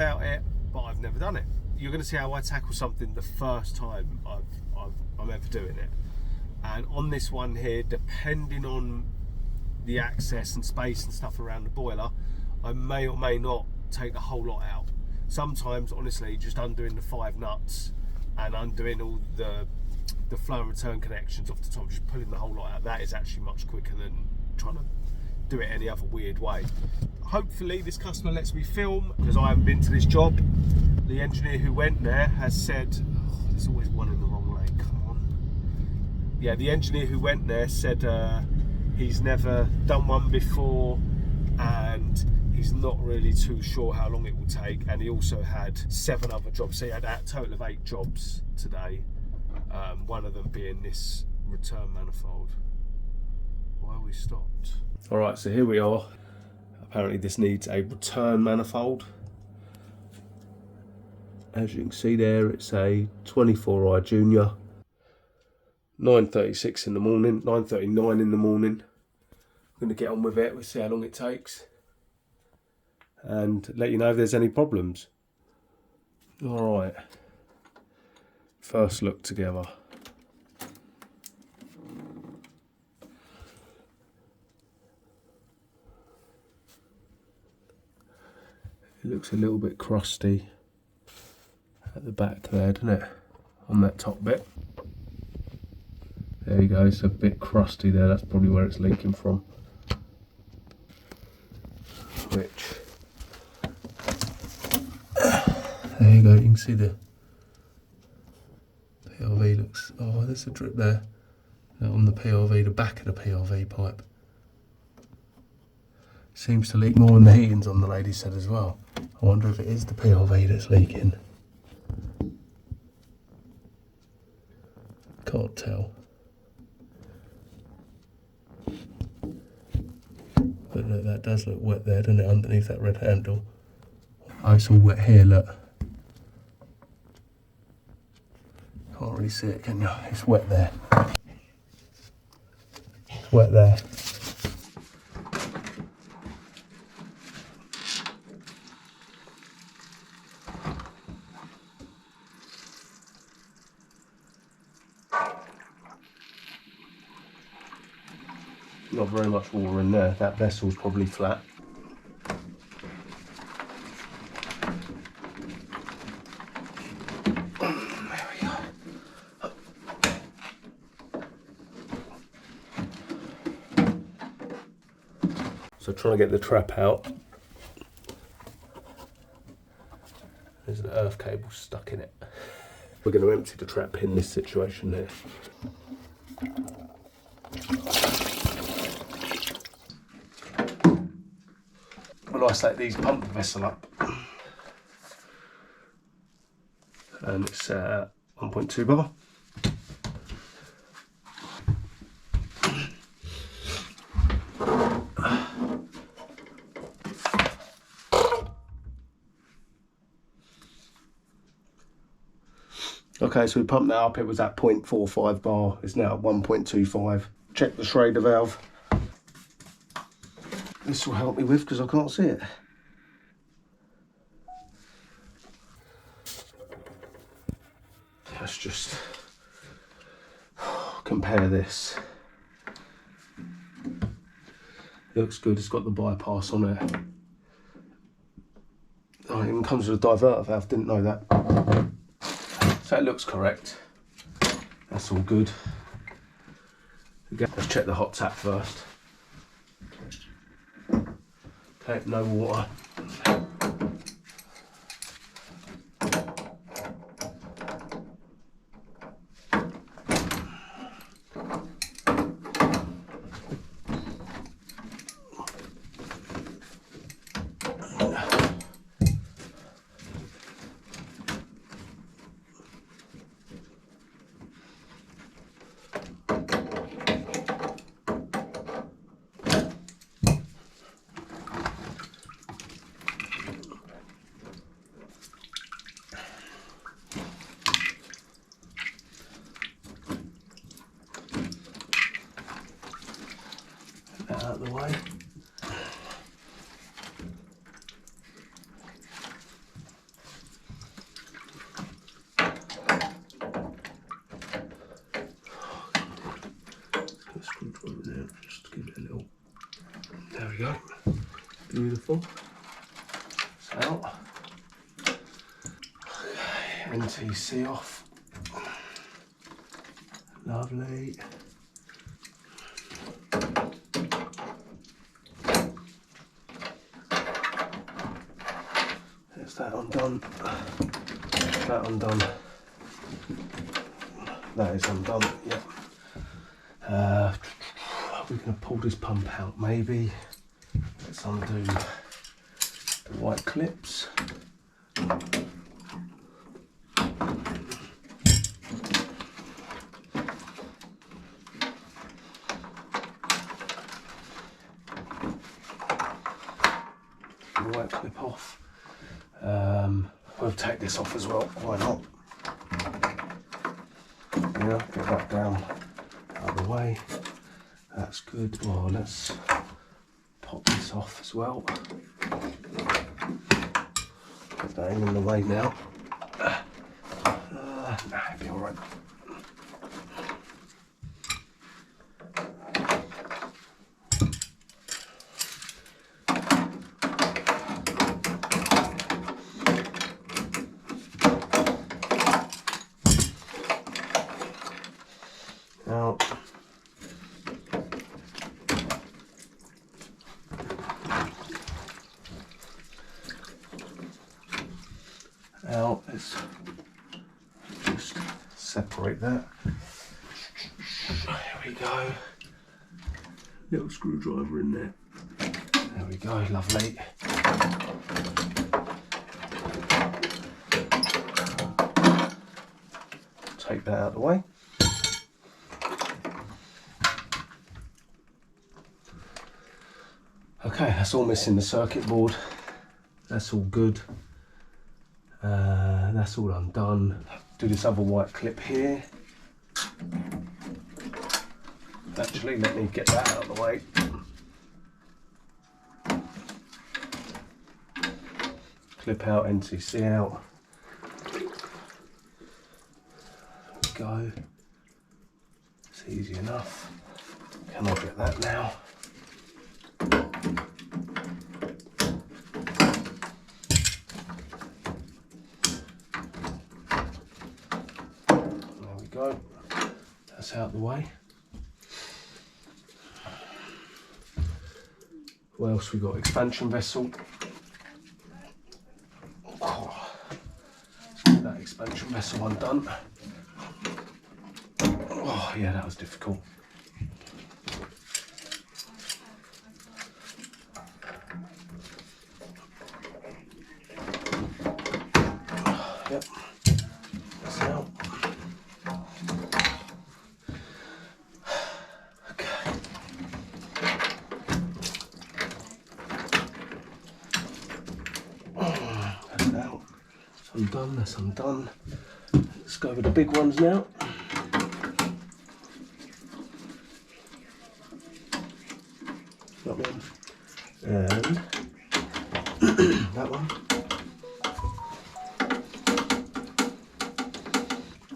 about it, but I've never done it. You're going to see how I tackle something the first time I'm ever doing it. And on this one here, depending on the access and space and stuff around the boiler, I may or may not take the whole lot out. Sometimes, honestly, just undoing the 5 nuts and undoing all the flow and return connections off the top, just pulling the whole lot out, that is actually much quicker than trying to do it any other weird way. Hopefully this customer lets me film, because I haven't been to this job. The engineer who went there has said, oh, there's always one in the wrong lane, come on. Yeah, the engineer who went there said he's never done one before and he's not really too sure how long it will take, and he also had 7 other jobs, so he had a total of 8 jobs today, one of them being this return manifold. Why are we stopped? Alright, so here we are. Apparently this needs a return manifold. As you can see there, it's a 24i Junior. 9:36 in the morning, 9:39 in the morning. I'm going to get on with it, we'll see how long it takes. And let you know if there's any problems. Alright. First look together. It looks a little bit crusty at the back there, doesn't it? On that top bit. There you go, it's a bit crusty there, that's probably where it's leaking from. Which, there you go, you can see the PRV looks, oh there's a drip there. On the PRV, the back of the PRV pipe. Seems to leak more than the heating's on, the lady said as well. I wonder if it is the PRV that's leaking. Can't tell. But look, that does look wet there, doesn't it, underneath that red handle. Oh, it's all wet here, look. Can't really see it, can you? It's wet there. It's wet there. Not very much water in there, that vessel's probably flat. There we go. So trying to get the trap out. There's an earth cable stuck in it. We're going to empty the trap in this situation here. When I set these pump the vessel up, and it's 1.2 bar. Okay, so we pumped that up, it was at 0.45 bar, it's now at 1.25. Check the Schrader valve. This will help me with, because I can't see it. Let's just compare this. Looks good, it's got the bypass on it. Oh, it even comes with a diverter valve, didn't know that. So it looks correct. That's all good. Let's check the hot tap first. Okay, no water. go. Beautiful. It's out. Okay, NTC off. Lovely. There's that undone. That undone. That is undone, yep. We're going to pull this pump out maybe. Let's undo the white clips. The white clip off. We'll take this off as well, why not? Yeah, get that down out of the way. That's good. Well, let's pop this off as well. Get that in the way now. Nah, it'll be alright. Out. Out. Let's just separate that. Here we go. Little screwdriver in there. There we go, lovely. Take that out of the way. Okay, that's all missing the circuit board. That's all good. That's all undone. Do this other white clip here. Actually, let me get that out of the way. Clip out, NTC out. There we go. It's easy enough. Can I get that now? Go. That's out of the way. What else we got? Expansion vessel. Oh, let's get that expansion vessel undone. Oh yeah, that was difficult. Yep. That's out. Undone, that's undone. Let's go with the big ones now. That one. And that one.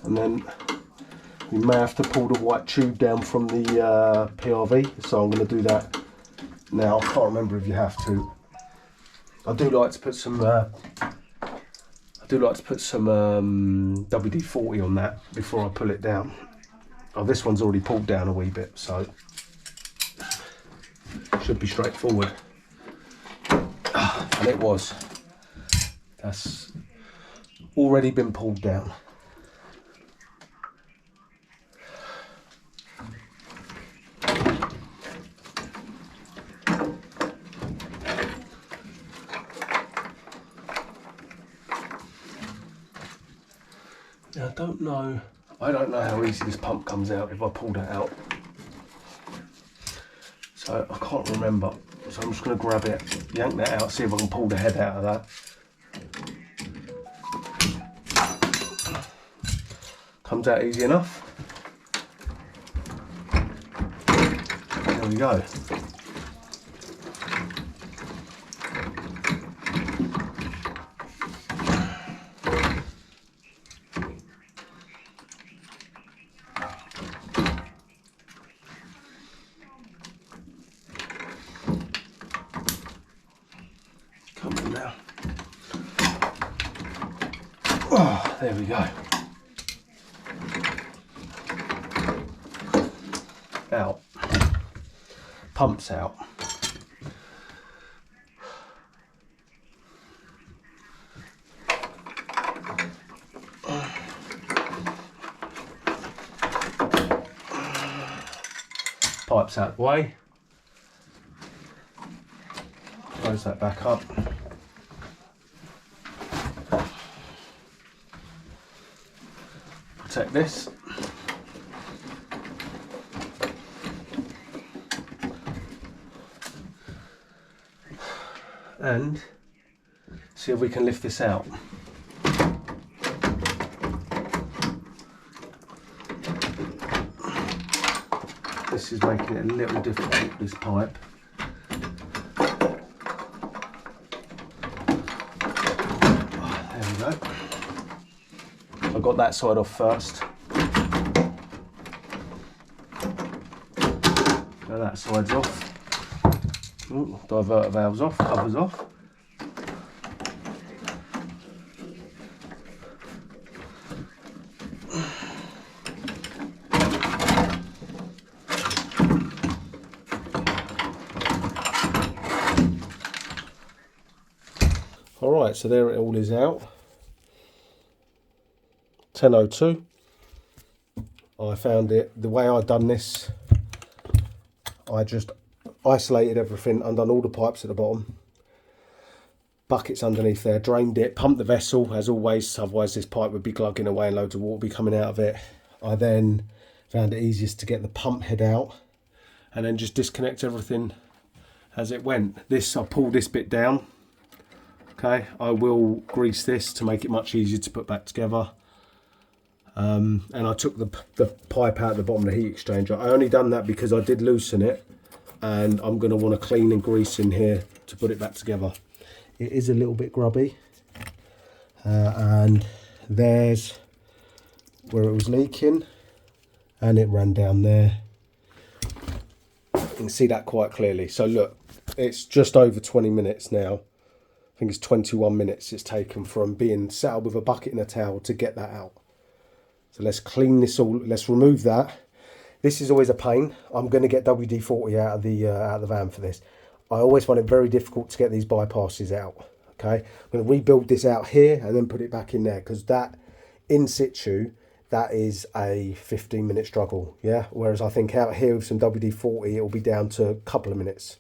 And then we may have to pull the white tube down from the PRV, so I'm going to do that now. I can't remember if you have to. I do like to put some WD-40 on that before I pull it down. Oh, this one's already pulled down a wee bit, so should be straightforward. And it was. That's already been pulled down. Now I don't know how easy this pump comes out if I pull that out. So I can't remember. So I'm just going to grab it, yank that out, see if I can pull the head out of that. Comes out easy enough. There we go. Oh, there we go. Out. Pumps out. Pipes out the way. Close that back up. Protect this. And see if we can lift this out. This is making it a little difficult, this pipe. There we go. I got that side off first. Now that side's off. Ooh, diverter valve's off, cover's off. Alright, so there it all is out. 10:02. I found it, the way I'd done this, I just isolated everything, undone all the pipes at the bottom, buckets underneath there, drained it, pumped the vessel as always, otherwise this pipe would be glugging away and loads of water would be coming out of it. I then found it easiest to get the pump head out and then just disconnect everything as it went. I pulled this bit down. Okay, I will grease this to make it much easier to put back together. And I took the pipe out at the bottom of the heat exchanger. I only done that because I did loosen it and I'm going to want to clean and grease in here to put it back together. It is a little bit grubby. And there's where it was leaking and it ran down there. You can see that quite clearly. So look, it's just over 20 minutes now. I think it's 21 minutes it's taken from being set up with a bucket and a towel to get that out. So let's clean this all, let's remove that. This is always a pain. I'm going to get WD-40 out of the van for this. I always find it very difficult to get these bypasses out. Okay, I'm going to rebuild this out here and then put it back in there, because that in situ, that is a 15-minute struggle. Yeah, whereas I think out here with some WD-40 it will be down to a couple of minutes.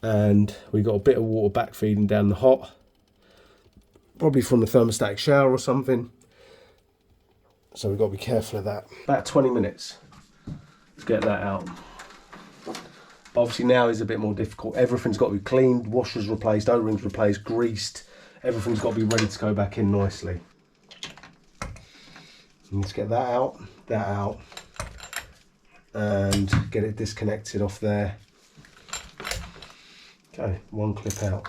And we got a bit of water back feeding down the hot, probably from the thermostatic shower or something. So we've got to be careful of that. About 20 minutes to get that out. Obviously now is a bit more difficult. Everything's got to be cleaned, washers replaced, O-rings replaced, greased. Everything's got to be ready to go back in nicely. Let's get that out, and get it disconnected off there. Okay, one clip out.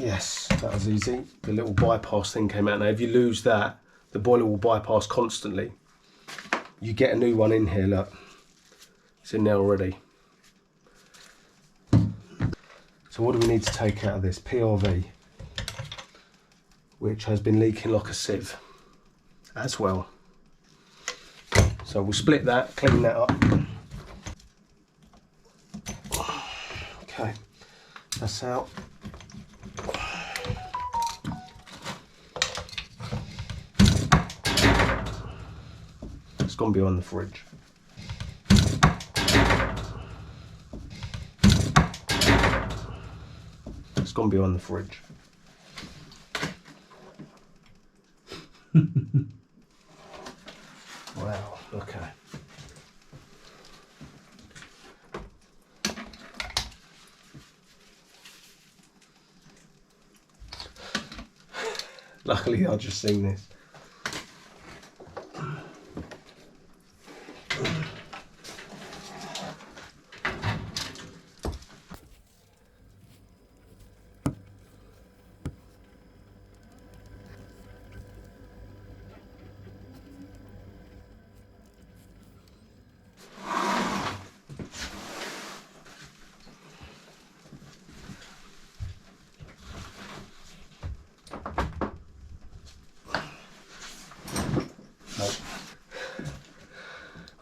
Yes, that was easy. The little bypass thing came out. Now if you lose that, the boiler will bypass constantly. You get a new one in here, look. It's in there already. So what do we need to take out of this? PRV, which has been leaking like a sieve as well. So we'll split that, clean that up. Okay, that's out. It's gone behind the fridge. It's gone behind the fridge. Wow, okay. Luckily I've just seen this.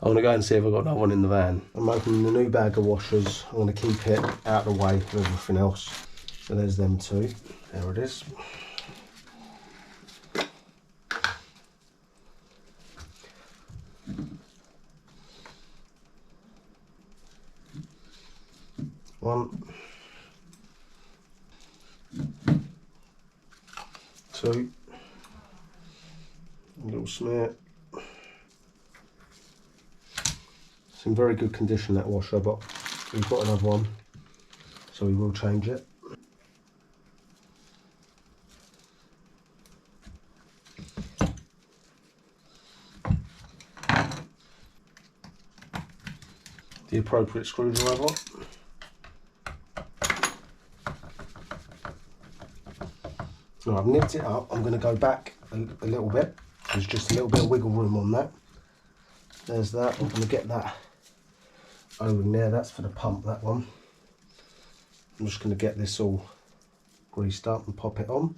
I'm going to go and see if I've got another one in the van. I'm opening the new bag of washers. I'm going to keep it out of the way of everything else. So there's them two. There it is. One. Two. A little smear. It's in very good condition, that washer, but we've got another one, so we will change it. The appropriate screwdriver. Now I've nipped it up. I'm going to go back a little bit. There's just a little bit of wiggle room on that. There's that. I'm going to get that O-ring there. That's for the pump, that one. I'm just going to get this all greased up and pop it on.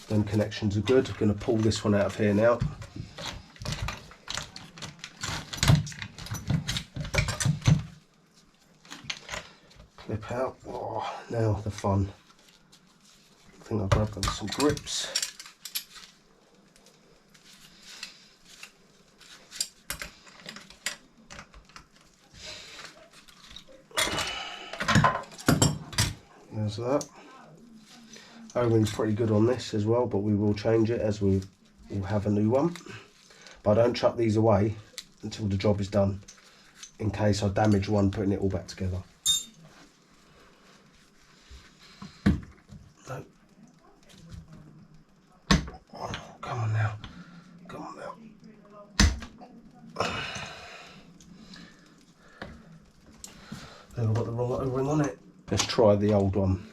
Them connections are good. I'm going to pull this one out of here now. Clip out. Oh, now the fun. I think I'll grab them some grips. There's that. O-ring's pretty good on this as well, but we will change it as we will have a new one. But I don't chuck these away until the job is done, in case I damage one putting it all back together. No. Oh, come on now. Come on now. I've got the wrong O-ring on it. Let's try the old one.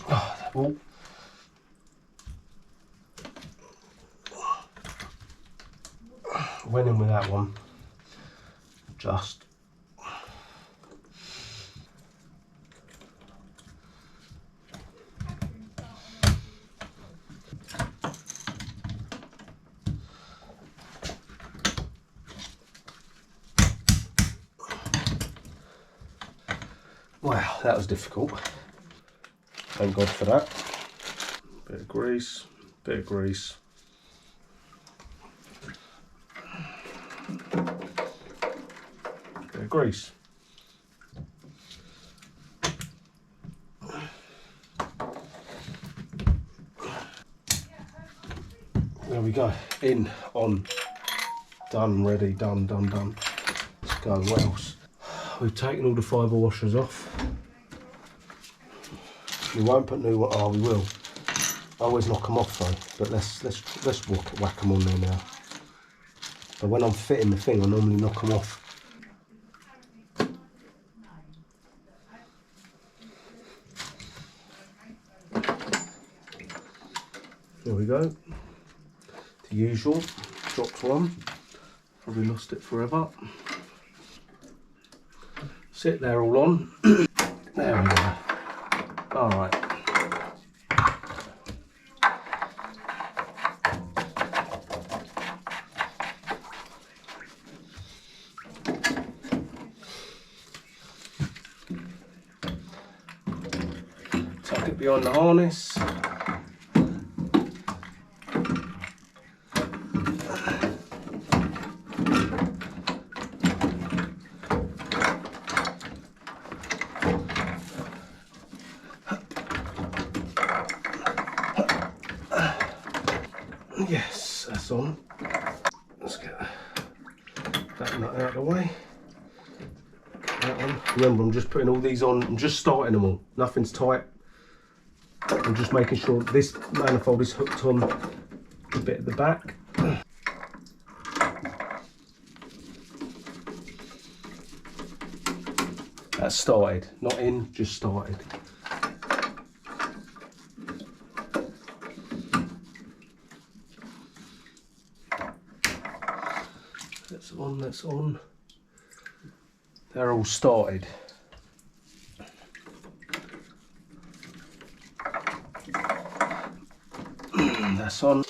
Oh, went in with that one. Just. Wow, that was difficult. Thank God for that. Bit of grease, bit of grease. Bit of grease. There we go. In, on, done, ready, done, done, done. Let's go. What else? We've taken all the fibre washers off. We won't put new. Oh, we will. I always knock them off though. But let's whack them on there now. But when I'm fitting the thing, I normally knock them off. There we go. The usual. Dropped one. Probably lost it forever. Sit there all on. There we go. Alright. Tuck it behind the harness. Yes, that's on. Let's get that nut out of the way. That one. Remember, I'm just putting all these on. I'm just starting them all. Nothing's tight. I'm just making sure this manifold is hooked on a bit at the back. That's started. Not in, just started. That's on, that's on. they're all started. That's on.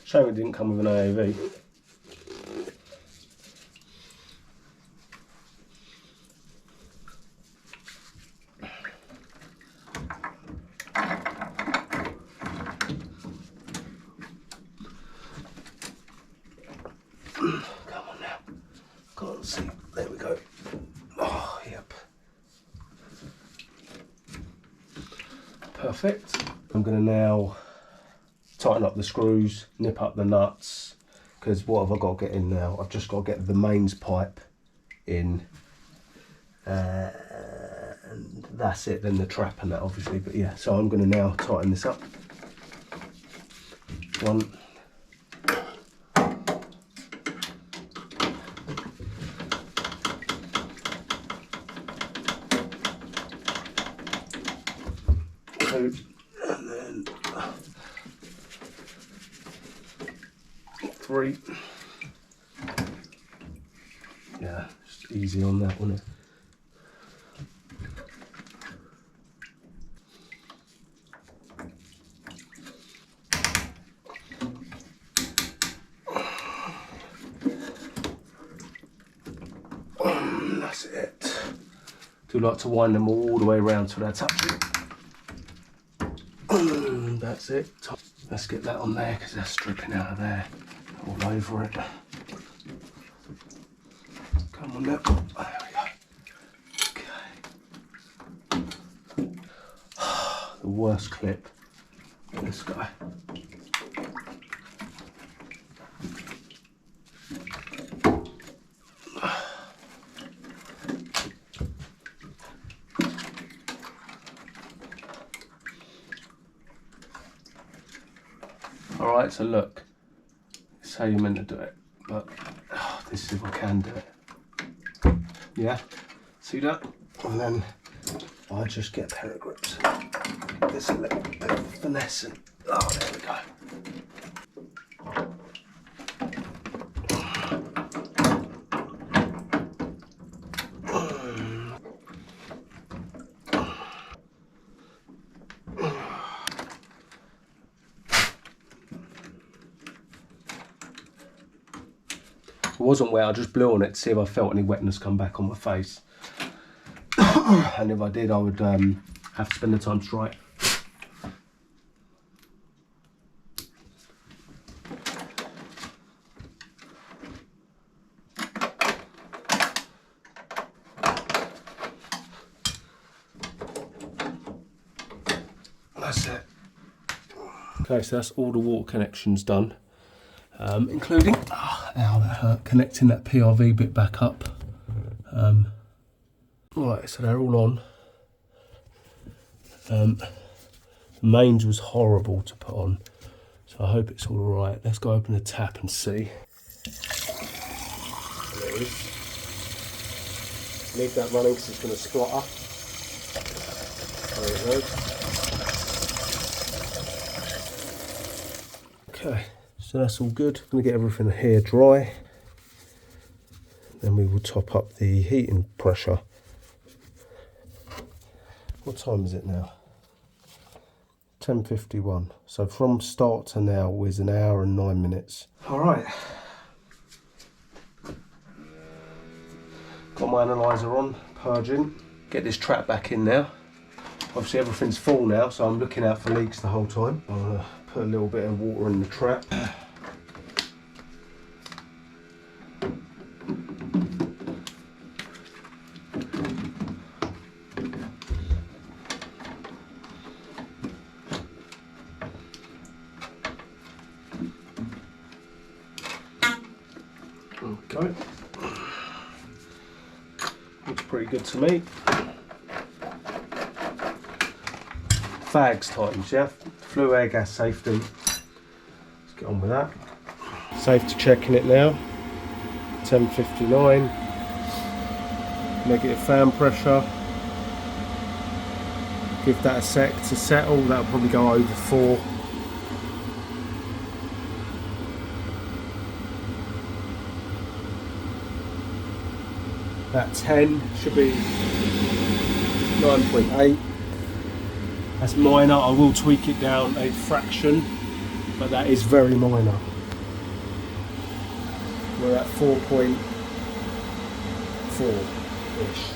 Shame it didn't come with an AAV. Come on now. Can't see. There we go. Oh, yep. Perfect. I'm going to now tighten up the screws, nip up the nuts, because what have I got to get in now? I've just got to get the mains pipe in, and that's it, then the trap and that obviously, but yeah, so I'm going to now tighten this up. One. Two. And then 3. Yeah, just easy on that one. That's it. Do like to wind them all the way around till they're touching. That's it. Let's get that on there because that's dripping out of there all over it. Come on now. There we go. Okay. The worst clip. This guy. Alright, so look, it's how you're meant to do it, but this is if I can do it. Yeah, see that? And then I just get a pair of grips. There's a little bit of finesse and, oh, there we go. It wasn't wet, I just blew on it to see if I felt any wetness come back on my face. And if I did, I would have to spend the time to dry it. That's it. Okay, so that's all the water connections done, including ow, that hurt, connecting that PRV bit back up. Right, so they're all on. The mains was horrible to put on, so I hope it's all right. Let's go open the tap and see. There it is. Leave that running because it's going to splutter. There it goes. Okay, so that's all good. I'm going to get everything here dry. Then we will top up the heating pressure. What time is it now? 10:51. So from start to now is an hour and 9 minutes. All right. Got my analyzer on, purging. Get this trap back in now. Obviously everything's full now, so I'm looking out for leaks the whole time. I'm gonna put a little bit of water in the trap. Okay. Looks pretty good to me. Fags times, yeah? Flue air gas safety. Let's get on with that. Safety checking it now. 10:59. Negative fan pressure. Give that a sec to settle. That'll probably go over 4. about 10, should be 9.8. That's minor. I will tweak it down a fraction, but that is very minor. We're at 4.4-ish.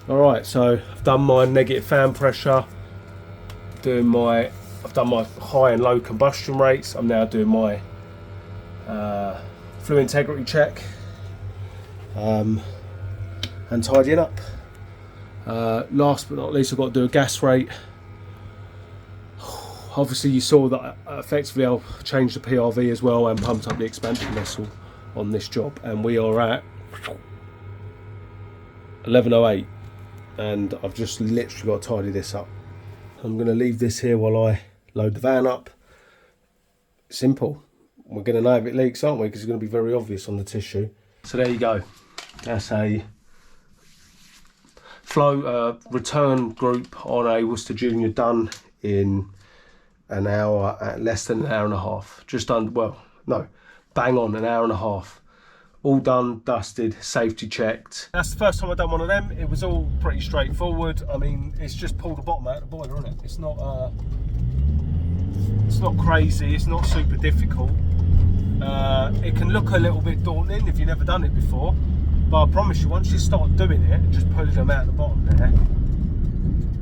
Alright, so I've done my negative fan pressure, I've done my high and low combustion rates. I'm now doing my fluid integrity check and tidying up. Last but not least, I've got to do a gas rate. Obviously you saw that effectively I'll change the PRV as well and pumped up the expansion vessel on this job, and we are at 11:08. And I've just literally got to tidy this up. I'm going to leave this here while I load the van up. Simple. We're going to know if it leaks, aren't we? Because it's going to be very obvious on the tissue. So there you go. That's a flow return group on a Worcester Junior done in an hour, at less than an hour and a half. Just under, well, no, bang on an hour and a half. All done, dusted, safety checked. That's the first time I've done one of them. It was all pretty straightforward. I mean, it's just pulled the bottom out of the boiler, isn't it? It's not crazy. It's not super difficult. It can look a little bit daunting if you've never done it before, but I promise you, once you start doing it, just pulling them out of the bottom there,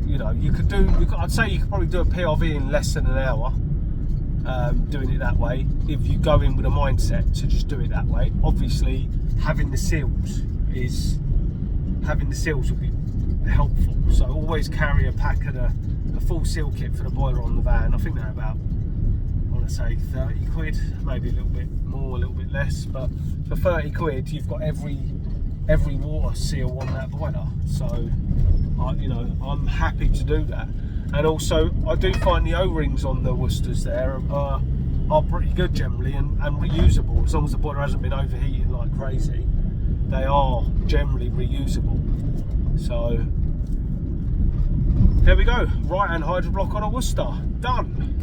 you know, I'd say you could probably do a PRV in less than an hour. Doing it that way, if you go in with a mindset to just do it that way. Obviously having the seals will be helpful, so always carry a pack of a full seal kit for the boiler on the van. I think they're about, I want to say 30 quid, maybe a little bit more, a little bit less, but for 30 quid you've got every water seal on that boiler. So you know, I'm happy to do that. And also, I do find the O-rings on the Worcesters there are pretty good generally and reusable. As long as the boiler hasn't been overheating like crazy, they are generally reusable. So, there we go. Right-hand hydro block on a Worcester. Done.